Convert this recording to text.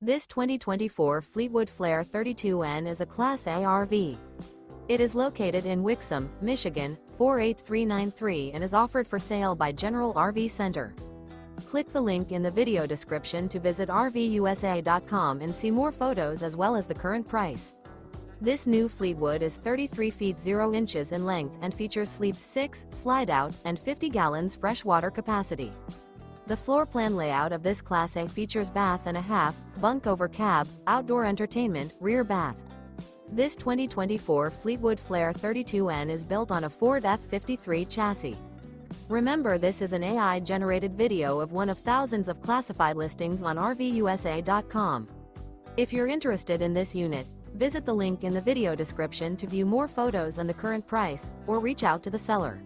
This 2024 Fleetwood Flair 32N is a Class A RV. It is located in Wixom, Michigan, 48393 and is offered for sale by General RV Center. Click the link in the video description to visit RVUSA.com and see more photos as well as the current price. This new Fleetwood is 33 feet 0 inches in length and features sleeps 6, slide-out, and 50 gallons fresh water capacity. The floor plan layout of this Class A features bath and a half, bunk over cab, outdoor entertainment, rear bath. This 2024 Fleetwood Flair 32N is built on a Ford F-53 chassis. Remember, this is an AI-generated video of one of thousands of classified listings on RVUSA.com. If you're interested in this unit, visit the link in the video description to view more photos and the current price, or reach out to the seller.